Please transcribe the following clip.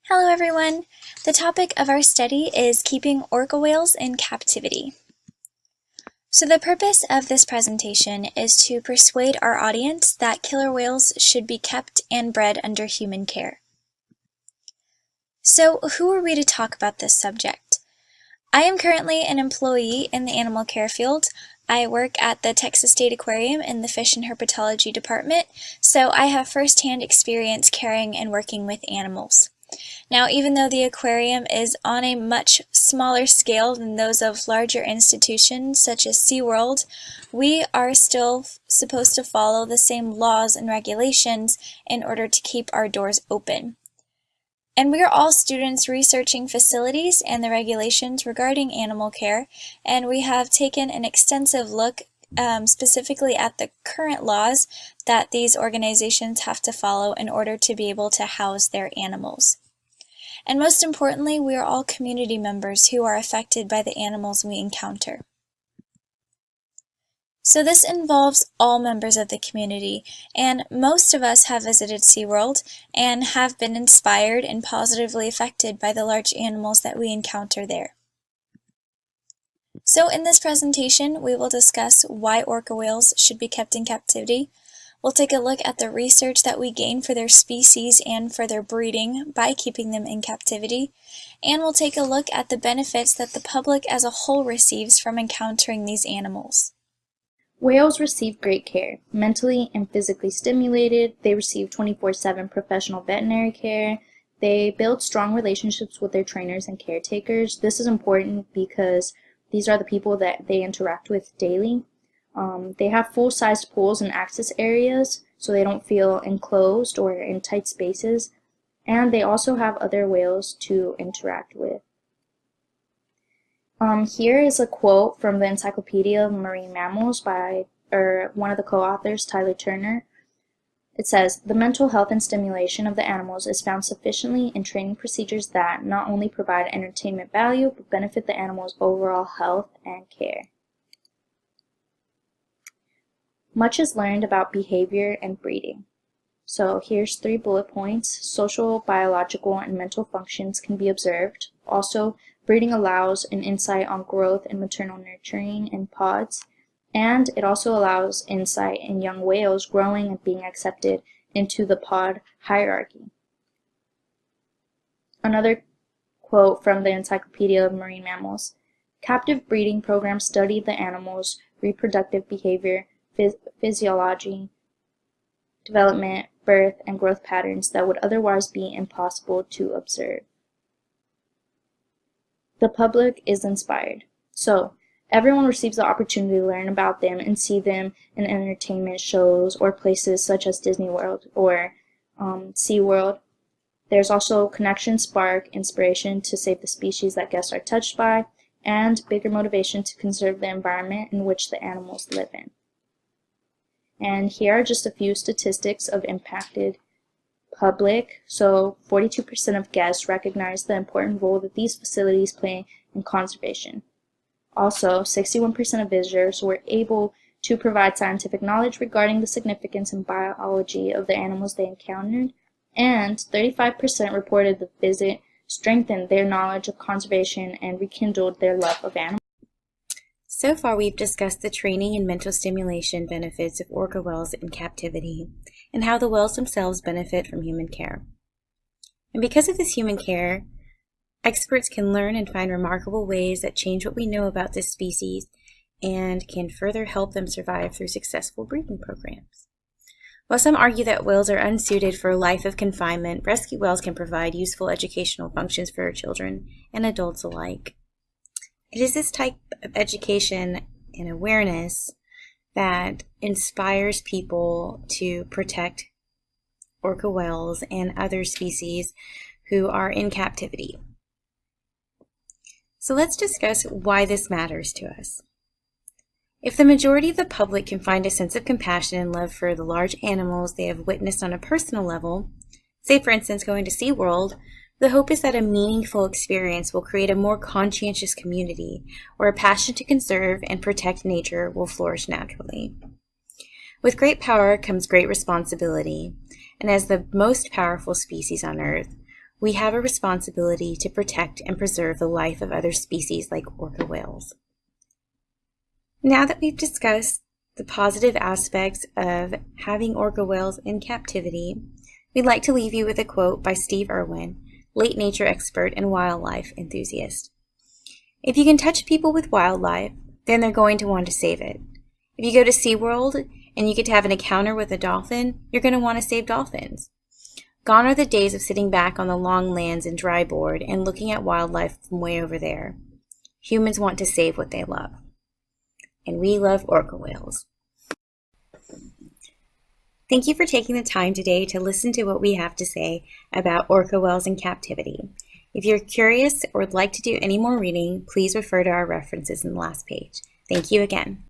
Hello everyone! The topic of our study is keeping orca whales in captivity. So the purpose of this presentation is to persuade our audience that killer whales should be kept and bred under human care. So who are we to talk about this subject? I am currently an employee in the animal care field. I work at the Texas State Aquarium in the Fish and Herpetology department, so I have first-hand experience caring and working with animals. Now, even though the aquarium is on a much smaller scale than those of larger institutions such as SeaWorld, we are still supposed to follow the same laws and regulations in order to keep our doors open. And we are all students researching facilities and the regulations regarding animal care, and we have taken an extensive look specifically at the current laws that these organizations have to follow in order to be able to house their animals. And most importantly, we are all community members who are affected by the animals we encounter. So this involves all members of the community, and most of us have visited SeaWorld and have been inspired and positively affected by the large animals that we encounter there. So in this presentation, we will discuss why orca whales should be kept in captivity. We'll take a look at the research that we gain for their species and for their breeding by keeping them in captivity, and we'll take a look at the benefits that the public as a whole receives from encountering these animals. Whales receive great care. Mentally and physically stimulated, they receive 24/7 professional veterinary care. They build strong relationships with their trainers and caretakers. This is important because these are the people that they interact with daily. They have full-sized pools and access areas, so they don't feel enclosed or in tight spaces, and they also have other whales to interact with. Here is a quote from the Encyclopedia of Marine Mammals by one of the co-authors, Tyler Turner. It says, "The mental health and stimulation of the animals is found sufficiently in training procedures that not only provide entertainment value, but benefit the animal's overall health and care." Much is learned about behavior and breeding. So here's 3 bullet points. Social, biological, and mental functions can be observed. Also, breeding allows an insight on growth and maternal nurturing in pods, and it also allows insight in young whales growing and being accepted into the pod hierarchy. Another quote from the Encyclopedia of Marine Mammals. "Captive breeding programs study the animal's reproductive behavior, physiology, development, birth, and growth patterns that would otherwise be impossible to observe." The public is inspired. So, everyone receives the opportunity to learn about them and see them in entertainment shows or places such as Disney World or SeaWorld. There's also connection, spark, inspiration to save the species that guests are touched by, and bigger motivation to conserve the environment in which the animals live in. And here are just a few statistics of impacted public. So 42% of guests recognize the important role that these facilities play in conservation. Also, 61% of visitors were able to provide scientific knowledge regarding the significance and biology of the animals they encountered, and 35% reported the visit strengthened their knowledge of conservation and rekindled their love of animals. So far, we've discussed the training and mental stimulation benefits of orca whales in captivity and how the whales themselves benefit from human care. And because of this human care, experts can learn and find remarkable ways that change what we know about this species and can further help them survive through successful breeding programs. While some argue that whales are unsuited for a life of confinement, rescue whales can provide useful educational functions for children and adults alike. It is this type of education and awareness that inspires people to protect orca whales and other species who are in captivity. So let's discuss why this matters to us. If the majority of the public can find a sense of compassion and love for the large animals they have witnessed on a personal level, say for instance going to SeaWorld, the hope is that a meaningful experience will create a more conscientious community where a passion to conserve and protect nature will flourish naturally. With great power comes great responsibility, and as the most powerful species on Earth, we have a responsibility to protect and preserve the life of other species like orca whales. Now that we've discussed the positive aspects of having orca whales in captivity, we'd like to leave you with a quote by Steve Irwin, late nature expert and wildlife enthusiast. If you can touch people with wildlife, then they're going to want to save it. If you go to SeaWorld and you get to have an encounter with a dolphin, you're going to want to save dolphins. Gone are the days of sitting back on the long lands and dry board and looking at wildlife from way over there. Humans want to save what they love. And we love orca whales. Thank you for taking the time today to listen to what we have to say about orca whales in captivity. If you're curious or would like to do any more reading, please refer to our references in the last page. Thank you again.